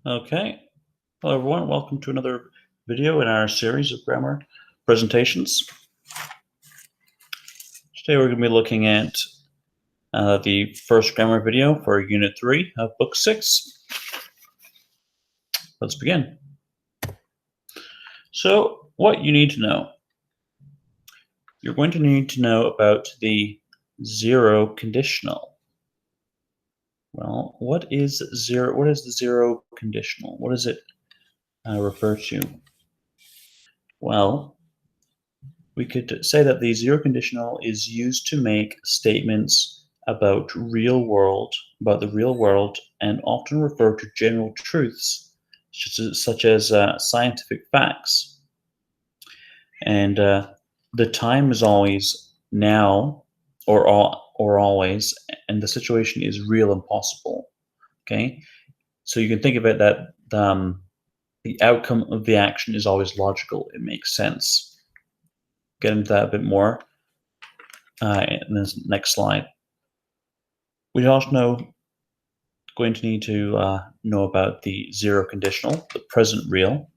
Okay. Hello, everyone. Welcome to another video in our series of grammar presentations. Today we're going to be looking at the first grammar video for Unit 3 of Book 6. Let's begin. So, what you need to know. You're going to need to know about the zero conditional. Well, what is the zero conditional? What does it refer to? Well, we could say that the zero conditional is used to make statements about the real world, and often refer to general truths, such as scientific facts. And the time is always now, or always, and the situation is real and possible. Okay, so you can think of it that the outcome of the action is always logical. It makes sense. Get into that a bit more in this next slide. We also going to need to know about the zero conditional, the present real,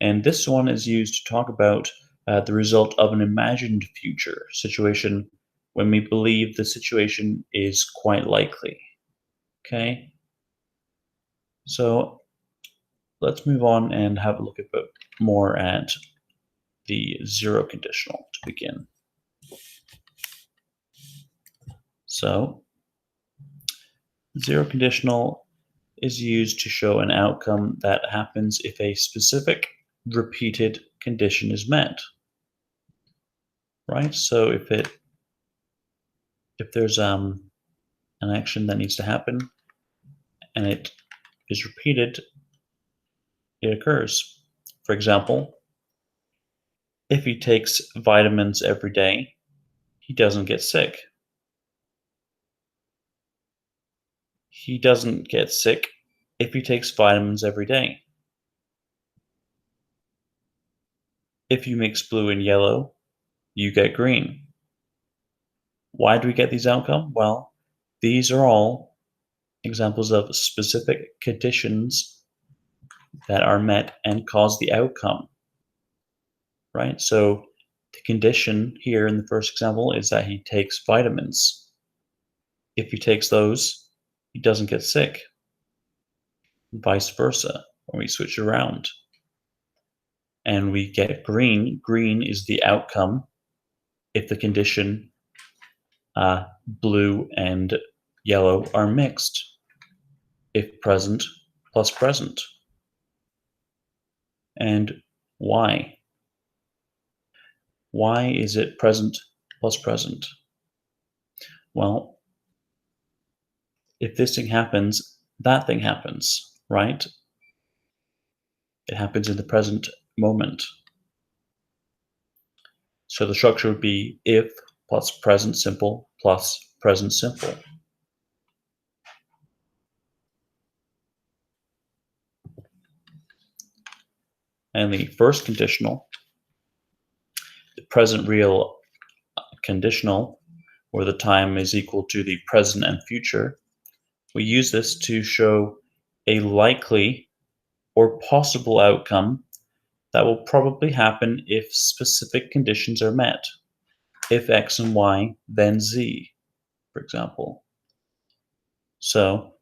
and this one is used to talk about the result of an imagined future situation when we believe the situation is quite likely. Okay, so let's move on and have a look a bit more at the zero conditional to begin. So, zero conditional is used to show an outcome that happens if a specific repeated condition is met. Right? So if there's an action that needs to happen and it is repeated, it occurs. For example, if he takes vitamins every day, he doesn't get sick. He doesn't get sick if he takes vitamins every day. If you mix blue and yellow, you get green. Why do we get these outcomes? Well, these are all examples of specific conditions that are met and cause the outcome. Right? So the condition here in the first example is that he takes vitamins. If he takes those, he doesn't get sick. And vice versa, when we switch around. And we get green. Green is the outcome if the condition blue and yellow are mixed. If present plus present. And why? Why is it present plus present? Well, if this thing happens, that thing happens, right? It happens in the present moment. So the structure would be if plus present simple plus present simple. And the first conditional, the present real conditional, where the time is equal to the present and future, we use this to show a likely or possible outcome that will probably happen if specific conditions are met. If X and Y, then Z, for example. So,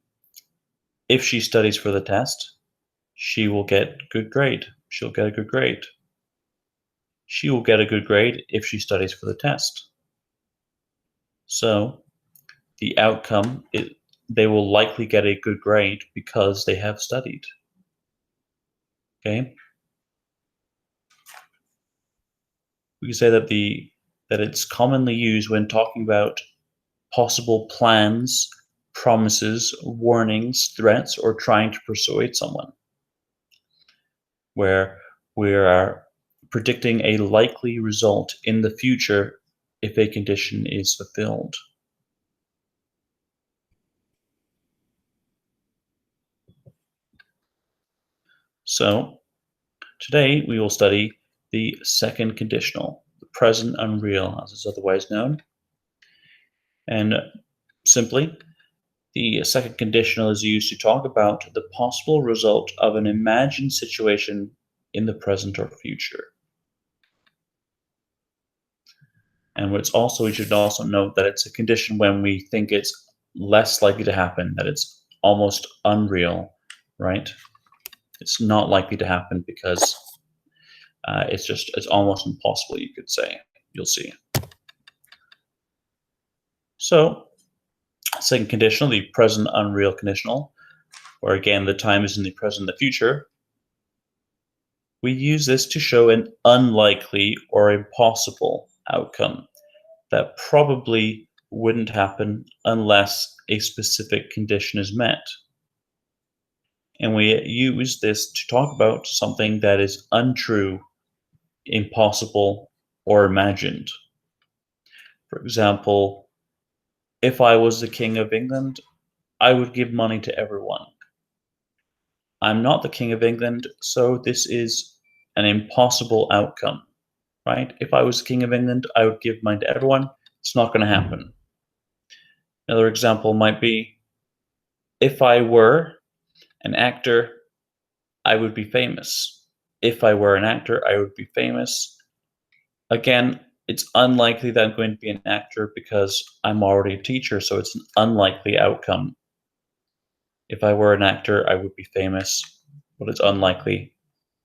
if she studies for the test, she will get good grade. She'll get a good grade. She will get a good grade if she studies for the test. So, the outcome is they will likely get a good grade because they have studied. Okay? We can say that it's commonly used when talking about possible plans, promises, warnings, threats, or trying to persuade someone, where we are predicting a likely result in the future if a condition is fulfilled. So, today we will study the second conditional, the present unreal, as it's otherwise known. And simply, The second conditional is used to talk about the possible result of an imagined situation in the present or future. And we should also note that it's a condition when we think it's less likely to happen, that it's almost unreal, right? It's not likely to happen because it's almost impossible, you could say. You'll see. So, second conditional, the present unreal conditional, where again the time is in the present and the future. We use this to show an unlikely or impossible outcome that probably wouldn't happen unless a specific condition is met. And we use this to talk about something that is untrue, impossible, or imagined. For example, if I was the King of England, I would give money to everyone. I'm not the King of England, so this is an impossible outcome, right? If I was the King of England, I would give money to everyone. It's not going to happen. Another example might be, if I were an actor, I would be famous. If I were an actor, I would be famous. Again, it's unlikely that I'm going to be an actor because I'm already a teacher, so it's an unlikely outcome. If I were an actor, I would be famous, but it's unlikely.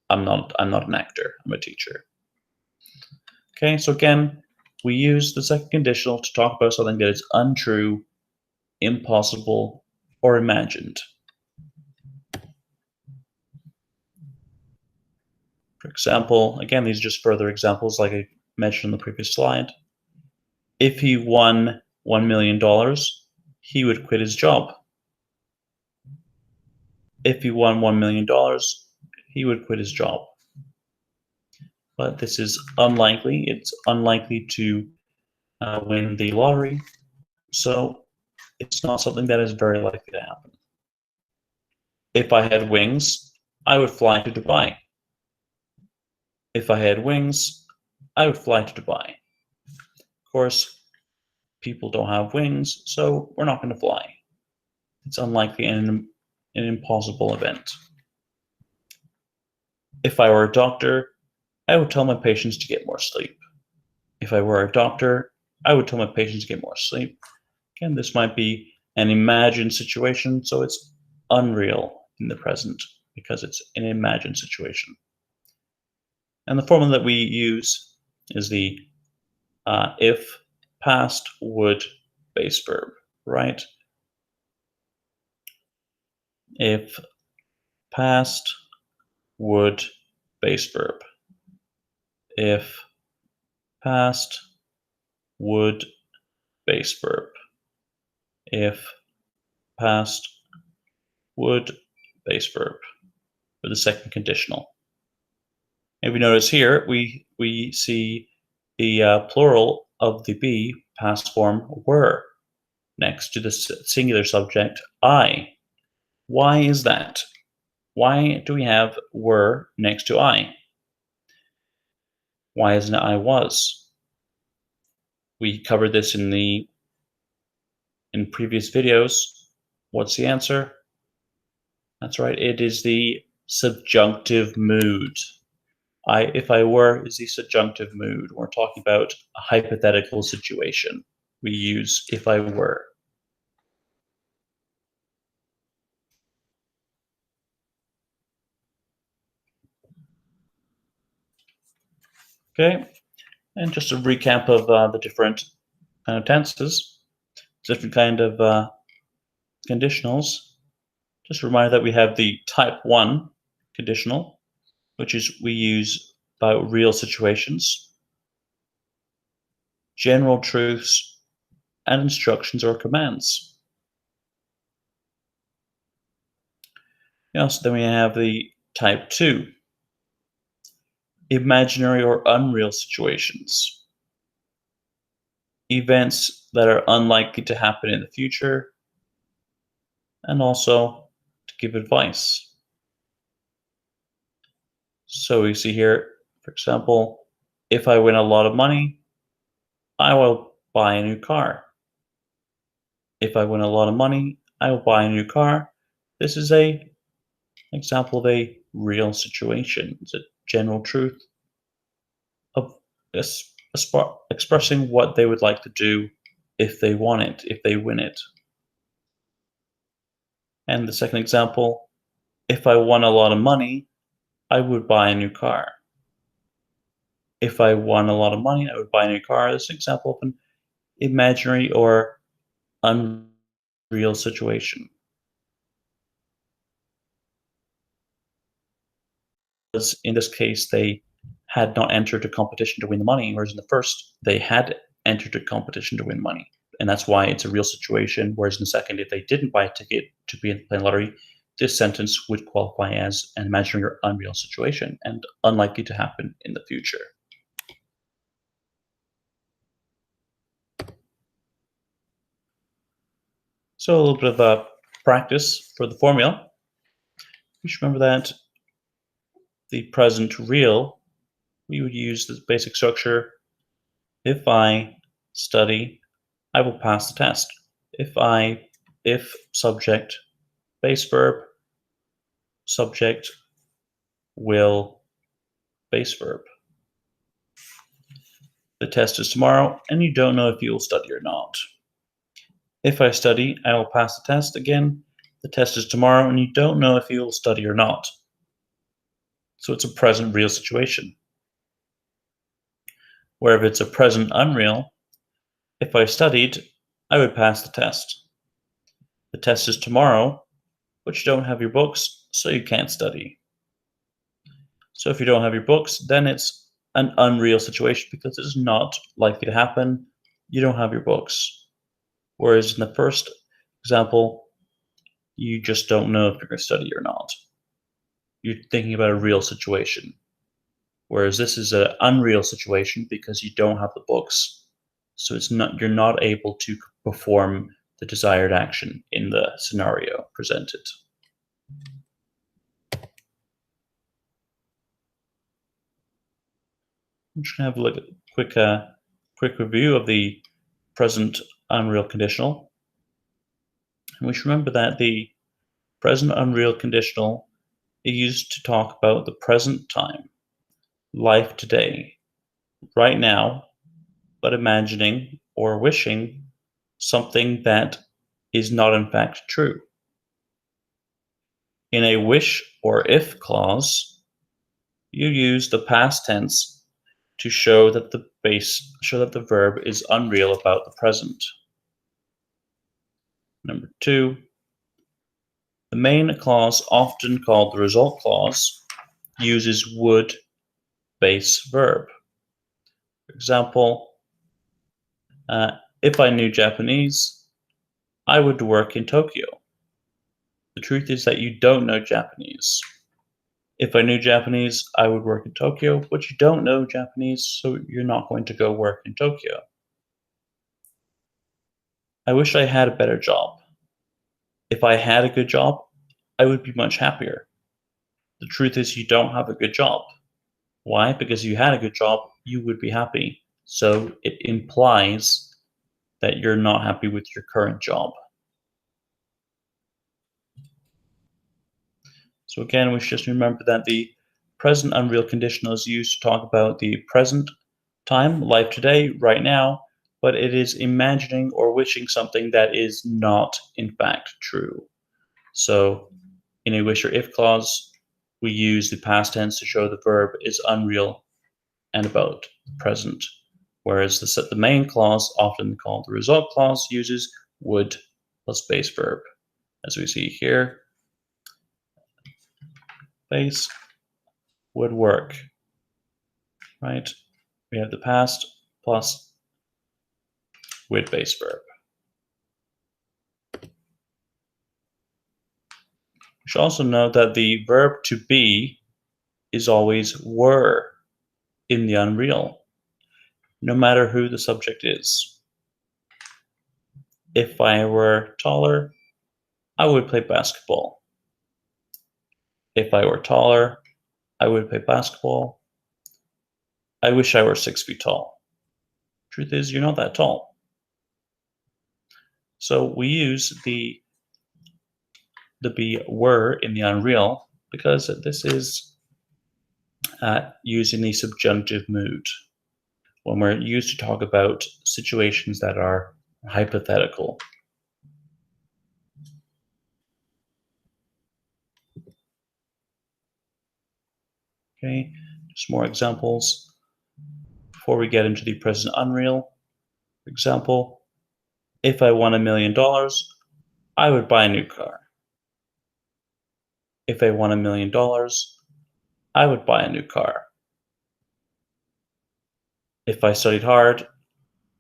I'm not an actor, I'm a teacher. Okay, so again, we use the second conditional to talk about something that is untrue, impossible, or imagined. For example, again, these are just further examples like I mentioned on the previous slide. If he won $1 million, he would quit his job. If he won $1 million, he would quit his job. But this is unlikely. It's unlikely to win the lottery, so it's not something that is very likely to happen. If I had wings, I would fly to Dubai. If I had wings, I would fly to Dubai. Of course, people don't have wings, so we're not going to fly. It's unlikely and an impossible event. If I were a doctor, I would tell my patients to get more sleep. If I were a doctor, I would tell my patients to get more sleep. Again, this might be an imagined situation, so it's unreal in the present because it's an imagined situation. And the formula that we use is the if, past, would, base verb, right? If, past, would, base verb. If, past, would, base verb. If, past, would, base verb for the second conditional. If we notice here, we see the plural of the be, past form, were, next to the singular subject, I. Why is that? Why do we have were next to I? Why isn't it I was? We covered this in previous videos. What's the answer? That's right, it is the subjunctive mood. If I were is the subjunctive mood. We're talking about a hypothetical situation. We use if I were. Okay, and just a recap of the different kind of tenses, different kind of conditionals. Just a reminder that we have the type 1 conditional, which is we use about real situations, general truths, and instructions or commands. So then we have the type 2, imaginary or unreal situations, events that are unlikely to happen in the future, and also to give advice. So we see here, for example, if I win a lot of money, I will buy a new car. If I win a lot of money, I will buy a new car. This is an example of a real situation. It's a general truth of expressing what they would like to do if they want it, if they win it. And the second example, if I won a lot of money, I would buy a new car. If I won a lot of money, I would buy a new car. This is an example of an imaginary or unreal situation. Because in this case, they had not entered a competition to win the money, whereas in the first, they had entered a competition to win money. And that's why it's a real situation, whereas in the second, if they didn't buy a ticket to be in the playing lottery, this sentence would qualify as an imaginary or unreal situation and unlikely to happen in the future. So a little bit of practice for the formula. You should remember that the present real, we would use the basic structure. If I study, I will pass the test. If subject, base verb, subject, will, base verb. The test is tomorrow, and you don't know if you will study or not. If I study, I will pass the test. Again, the test is tomorrow, and you don't know if you will study or not. So it's a present real situation. Where if it's a present unreal, if I studied, I would pass the test. The test is tomorrow, but you don't have your books, so you can't study. So if you don't have your books, then it's an unreal situation because it's not likely to happen. You don't have your books. Whereas in the first example, you just don't know if you're going to study or not. You're thinking about a real situation. Whereas this is an unreal situation because you don't have the books. So you're not able to perform the desired action in the scenario presented. I'm just going to have a look at a quick review of the present unreal conditional. And we should remember that the present unreal conditional is used to talk about the present time, life today, right now, but imagining or wishing something that is not in fact true. In a wish or if clause, you use the past tense to show that the verb is unreal about the present. Number 2, the main clause, often called the result clause, uses would base verb. For example, if I knew Japanese, I would work in Tokyo. The truth is that you don't know Japanese. If I knew Japanese, I would work in Tokyo, but you don't know Japanese, so you're not going to go work in Tokyo. I wish I had a better job. If I had a good job, I would be much happier. The truth is you don't have a good job. Why? Because if you had a good job, you would be happy. So it implies that you're not happy with your current job. So again, we should just remember that the present unreal conditional is used to talk about the present time, life today, right now, but it is imagining or wishing something that is not in fact true. So in a wish or if clause, we use the past tense to show the verb is unreal and about the present, whereas the main clause, often called the result clause, uses would plus base verb, as we see here. Base would work, right? We have the past plus with base verb. We should also note that the verb to be is always were in the unreal, no matter who the subject is. If I were taller, I would play basketball. If I were taller, I would play basketball. I wish I were 6 feet tall. Truth is, you're not that tall. So we use the the be were in the unreal because this is using the subjunctive mood when we're used to talk about situations that are hypothetical. Okay, just more examples before we get into the present unreal. For example, if I won $1 million, I would buy a new car. If I won $1 million, I would buy a new car. If I studied hard,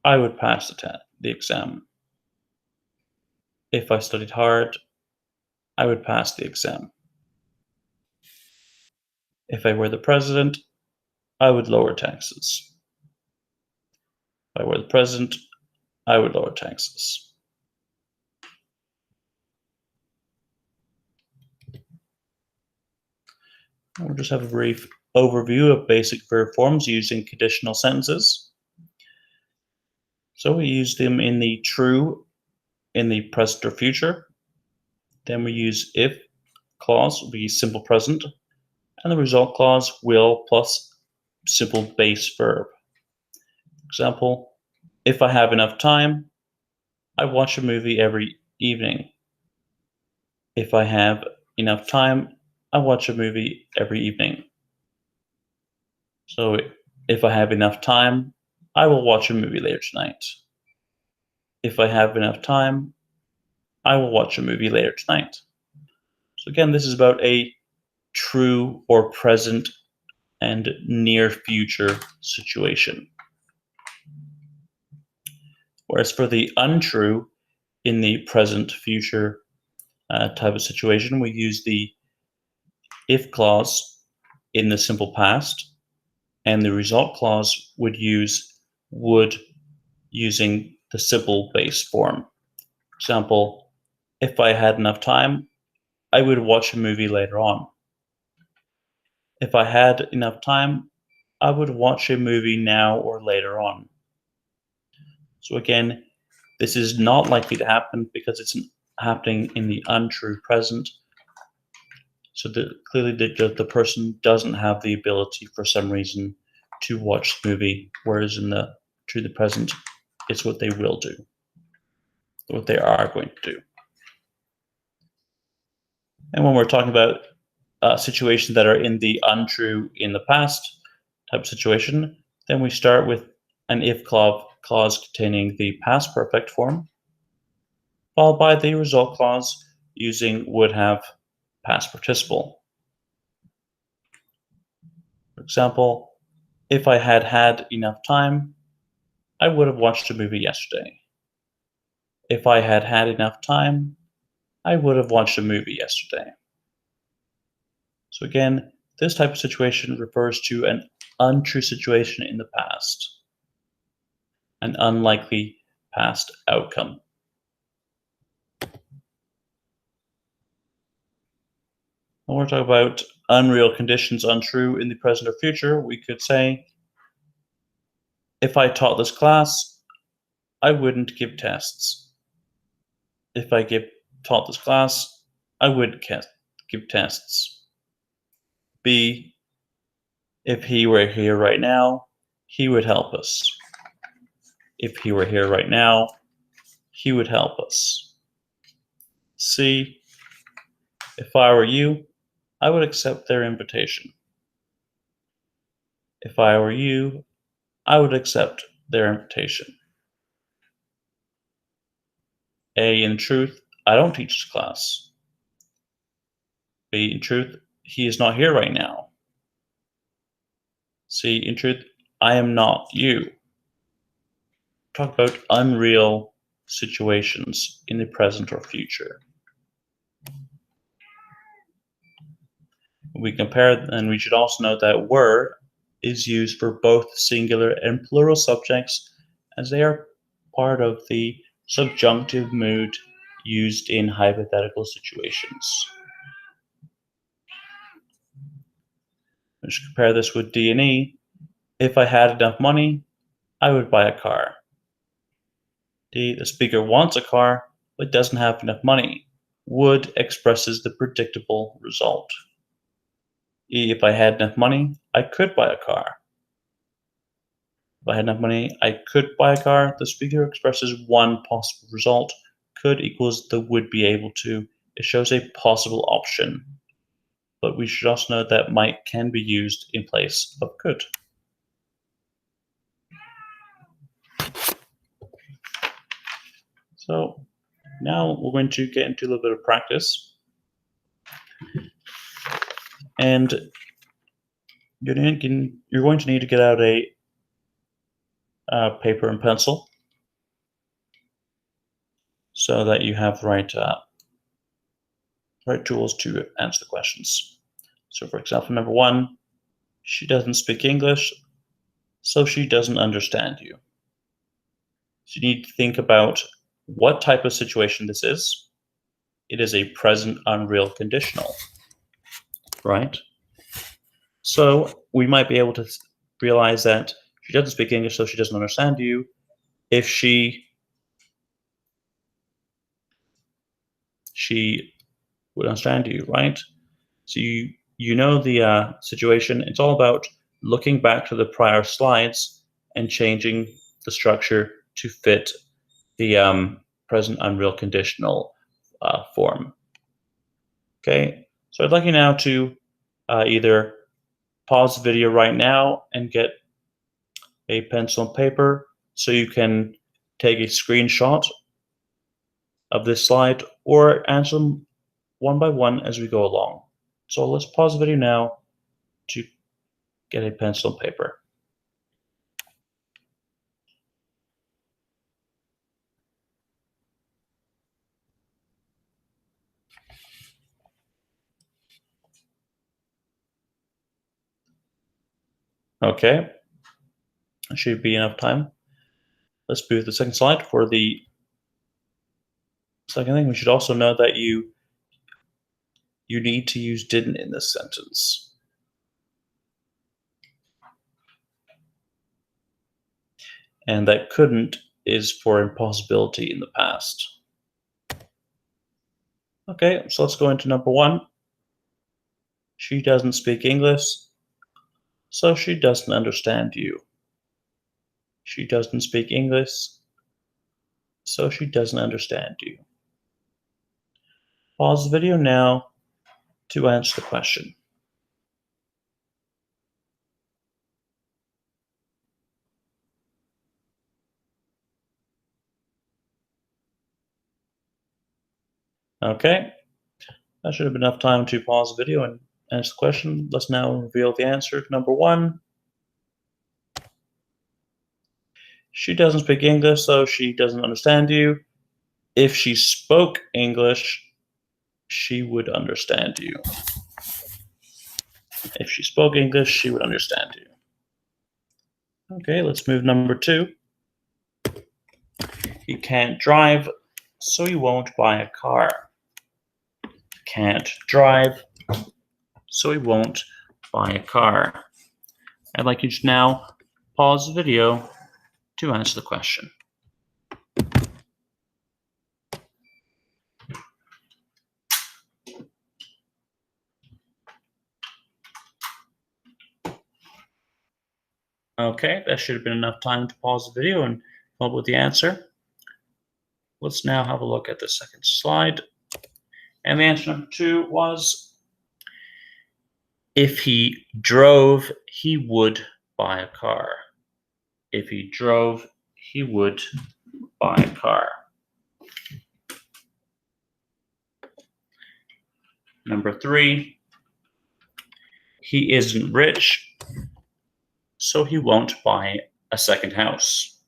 I would pass the exam. If I studied hard, I would pass the exam. If I were the president, I would lower taxes. If I were the president, I would lower taxes. We'll just have a brief overview of basic verb forms using conditional sentences. So we use them in the true, in the present or future. Then we use if clause, will be simple present, and the result clause will plus simple base verb. For example, if I have enough time, I watch a movie every evening. If I have enough time, I watch a movie every evening. So if I have enough time, I will watch a movie later tonight. If I have enough time, I will watch a movie later tonight. So again, this is about a true or present and near future situation. Whereas for the untrue, in the present future type of situation, we use the if clause in the simple past, and the result clause would use would using the simple base form. For example, if I had enough time, I would watch a movie later on. If I had enough time, I would watch a movie now or later on. So again, this is not likely to happen because it's happening in the untrue present. So clearly the person doesn't have the ability for some reason to watch the movie, whereas in the present, it's what they will do, what they are going to do. And when we're talking about situations that are in the untrue in the past type of situation, then we start with an if clause containing the past perfect form, followed by the result clause using would have past participle. For example, if I had had enough time, I would have watched a movie yesterday. If I had had enough time, I would have watched a movie yesterday. So again, this type of situation refers to an untrue situation in the past, an unlikely past outcome. When we're talking about unreal conditions, untrue in the present or future, we could say, if I taught this class, I wouldn't give tests. If I taught this class, I wouldn't give tests. B, if he were here right now, he would help us. If he were here right now, he would help us. C, if I were you, I would accept their invitation. If I were you, I would accept their invitation. A, in truth, I don't teach this class. B, in truth, he is not here right now. C, in truth, I am not you. Talk about unreal situations in the present or future. We compare, and we should also note that were is used for both singular and plural subjects, as they are part of the subjunctive mood used in hypothetical situations. We should compare this with D and E. If I had enough money, I would buy a car. D, the speaker wants a car, but doesn't have enough money. Would expresses the predictable result. E, if I had enough money, I could buy a car. If I had enough money, I could buy a car. The speaker expresses one possible result. Could equals the would be able to. It shows a possible option. But we should also note that might can be used in place of could. So now we're going to get into a little bit of practice. And you're going to need to get out a paper and pencil so that you have right tools to answer the questions. So for example, number 1, she doesn't speak English, so she doesn't understand you. So you need to think about what type of situation this is. It is a present unreal conditional, right? So we might be able to realize that she doesn't speak English, so she doesn't understand you. If she would understand you, right? So you know the situation. It's all about looking back to the prior slides and changing the structure to fit the present unreal conditional form. Okay, so I'd like you now to either pause the video right now and get a pencil and paper so you can take a screenshot of this slide or answer them one by one as we go along. So let's pause the video now to get a pencil and paper. Okay, that should be enough time. Let's move to the second slide. For the second thing, we should also know that you need to use didn't in this sentence. And that couldn't is for impossibility in the past. Okay, so let's go into number 1. She doesn't speak English, so she doesn't understand you. She doesn't speak English, so she doesn't understand you. Pause the video now to answer the question. Okay, that should have been enough time to pause the video and answer the question. Let's now reveal the answer. Number 1. She doesn't speak English, so she doesn't understand you. If she spoke English, she would understand you. If she spoke English, she would understand you. Okay, let's move number 2. He can't drive, so he won't buy a car. Can't drive, so he won't buy a car. I'd like you to now pause the video to answer the question. Okay, that should have been enough time to pause the video and come up with the answer. Let's now have a look at the second slide. And the answer number 2 was, if he drove, he would buy a car. If he drove, he would buy a car. Number 3, he isn't rich, so he won't buy a second house.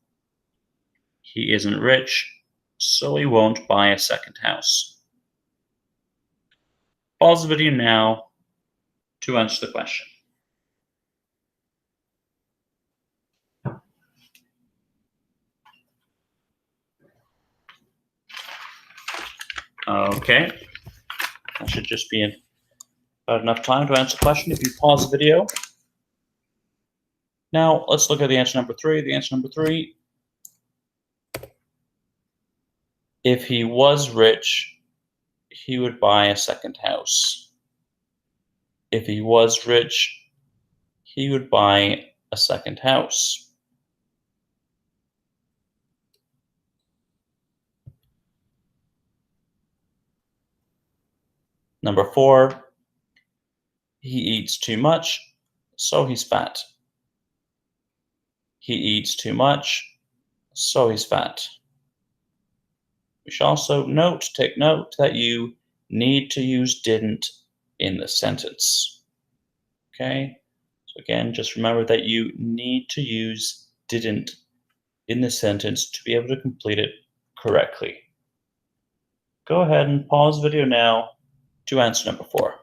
He isn't rich, so he won't buy a second house. Pause the video now to answer the question. Okay, that should just be about enough time to answer the question if you pause the video. Now, let's look at the answer number 3. The answer number 3, if he was rich, he would buy a second house. If he was rich, he would buy a second house. Number 4, he eats too much, so he's fat. He eats too much, so he's fat. We should also take note that you need to use didn't in the sentence. Okay? So again, just remember that you need to use didn't in the sentence to be able to complete it correctly. Go ahead and pause the video now to answer number 4.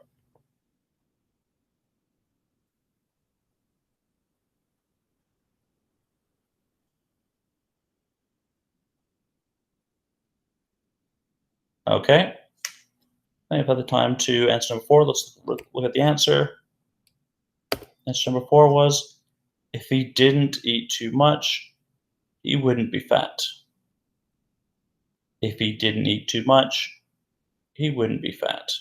Okay, now you've had the time to answer number 4. Let's look at the answer. Answer number 4 was, if he didn't eat too much, he wouldn't be fat. If he didn't eat too much, he wouldn't be fat.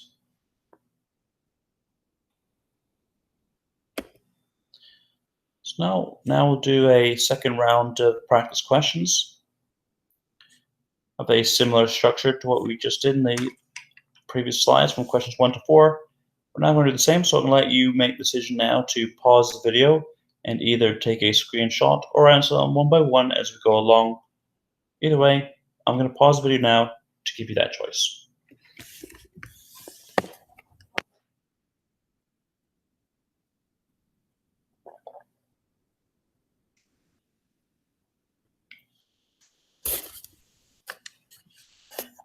So now we'll do a second round of practice questions of a similar structure to what we just did in the previous slides from questions 1 to 4. We're now going to do the same, so I'm going to let you make the decision now to pause the video and either take a screenshot or answer them one by one as we go along. Either way, I'm going to pause the video now to give you that choice.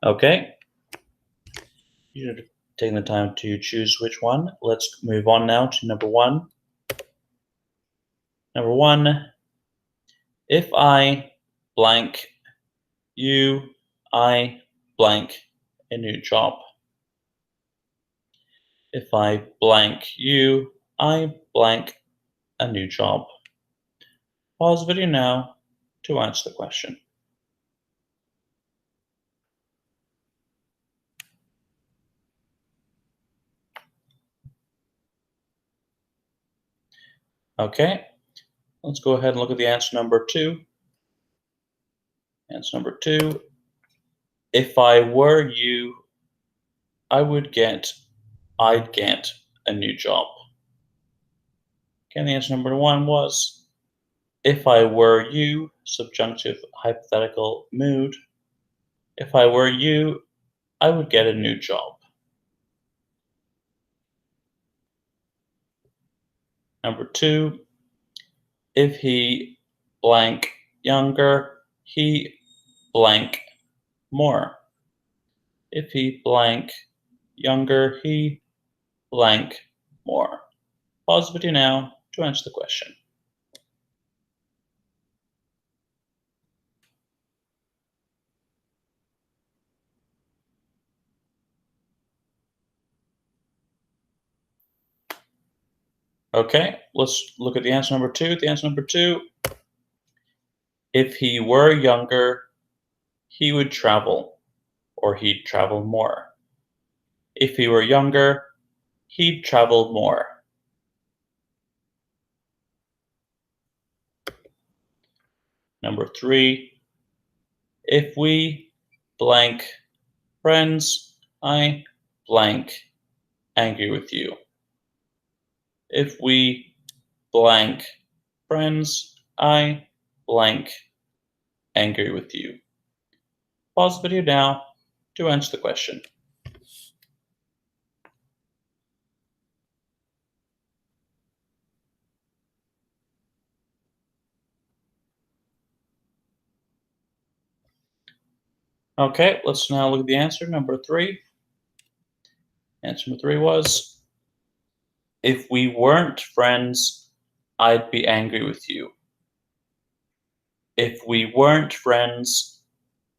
Okay. You're taking the time to choose which one. Let's move on now to number 1. Number 1, if I blank you, I blank a new job. If I blank you, I blank a new job. Pause the video now to answer the question. Okay, let's go ahead and look at the answer number 2. Answer number 2, if I were you, I'd get a new job. Okay, the answer number 1 was, if I were you, subjunctive hypothetical mood. If I were you, I would get a new job. Number 2, if he blank younger, he blank more. If he blank younger, he blank more. Pause the video now to answer the question. Okay, let's look at the answer number 2. The answer number 2, if he were younger, he would travel, or he'd travel more. If he were younger, he'd travel more. Number 3, if we blank friends, I blank angry with you. If we blank friends, I blank angry with you. Pause the video now to answer the question. Okay, let's now look at the answer, number 3. Answer number 3 was, if we weren't friends, I'd be angry with you. If we weren't friends,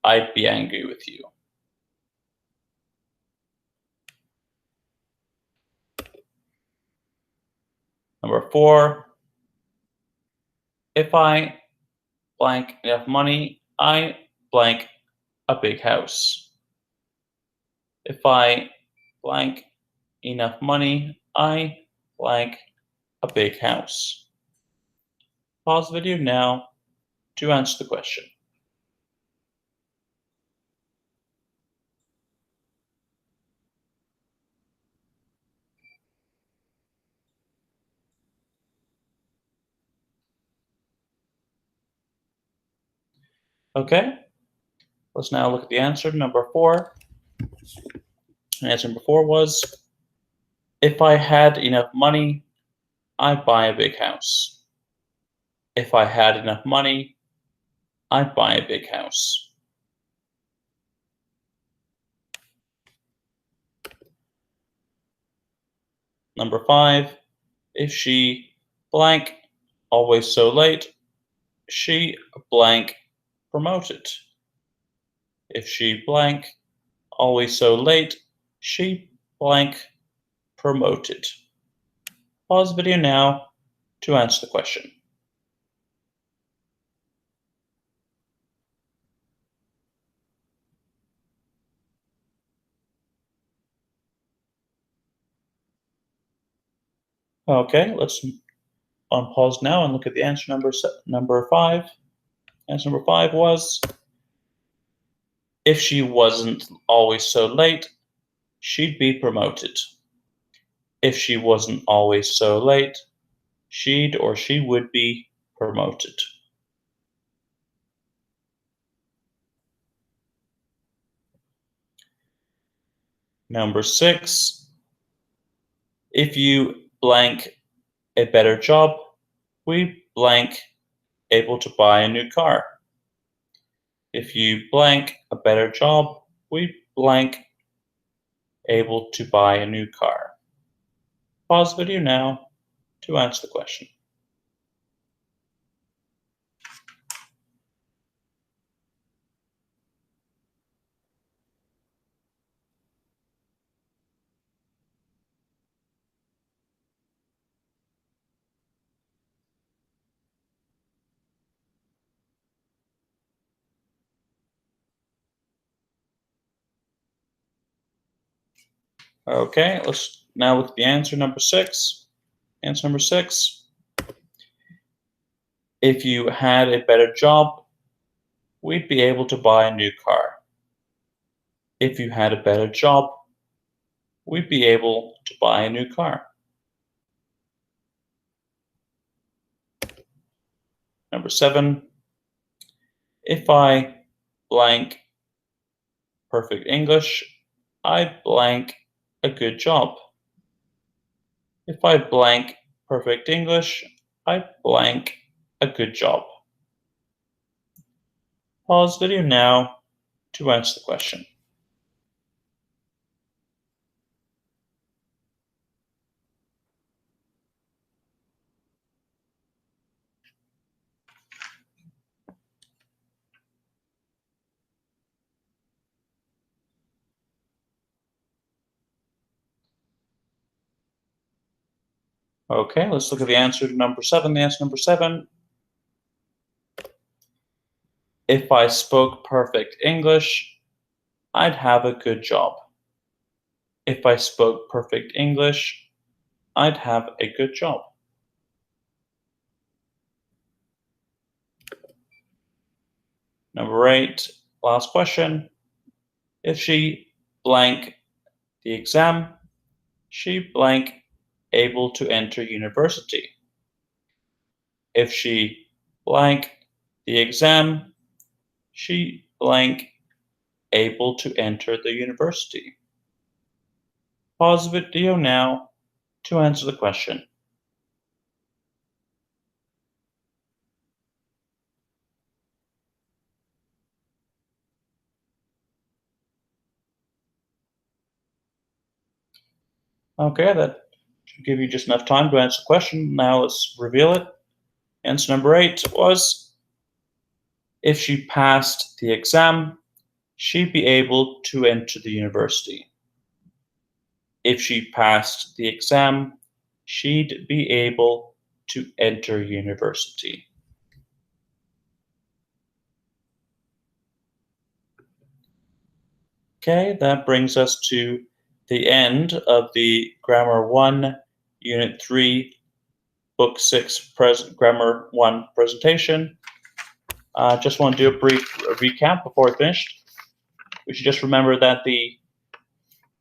I'd be angry with you. Number 4, if I blank enough money, I blank a big house. If I blank enough money, I blank a big house. Pause the video now to answer the question. Okay, let's now look at the answer, number 4. The answer number 4 was, if I had enough money, I'd buy a big house. If I had enough money, I'd buy a big house. Number 5, if she blank always so late, she blank promoted. If she blank always so late, she blank promoted. Pause the video now to answer the question. Okay, let's unpause now and look at the answer number 5. Answer number 5 was, if she wasn't always so late, she'd be promoted. If she wasn't always so late, she'd or she would be promoted. Number 6, if you blank a better job, we blank able to buy a new car. If you blank a better job, we blank able to buy a new car. Pause the video now to answer the question. Okay, let's now look at the answer number 6. Answer number 6. If you had a better job, we'd be able to buy a new car. If you had a better job, we'd be able to buy a new car. Number 7. If I blank perfect English, I blank a good job. If I blank perfect English, I blank a good job. Pause video now to answer the question. Okay, let's look at the answer to number 7. The answer number 7. If I spoke perfect English, I'd have a good job. If I spoke perfect English, I'd have a good job. Number 8, last question. If she blank the exam, she blank able to enter university. If she blank the exam, she blank able to enter the university. Pause the video now to answer the question. Okay, that should give you just enough time to answer the question. Now let's reveal it. Answer number 8 was, if she passed the exam, she'd be able to enter the university. If she passed the exam, she'd be able to enter university. Okay, that brings us to the end of the Grammar 1, Unit 3, Book 6, Grammar 1 presentation. Just want to do a brief recap before we finish. We should just remember that the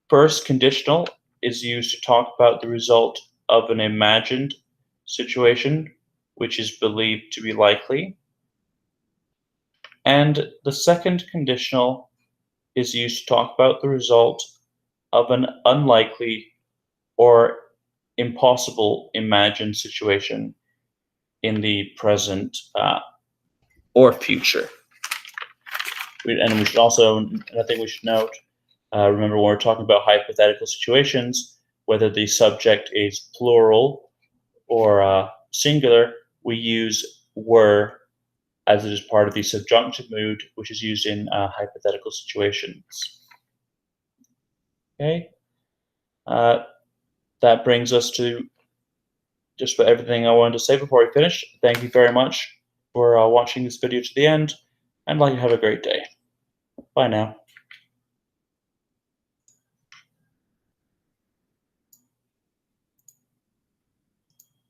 first conditional is used to talk about the result of an imagined situation which is believed to be likely. And the second conditional is used to talk about the result of an unlikely or impossible imagined situation in the present or future. And we should also, and I think we should note, remember when we're talking about hypothetical situations, whether the subject is plural or singular, we use were as it is part of the subjunctive mood, which is used in hypothetical situations. Okay, that brings us to just about everything I wanted to say before we finish. Thank you very much for watching this video to the end, and I'd like you to have a great day. Bye now.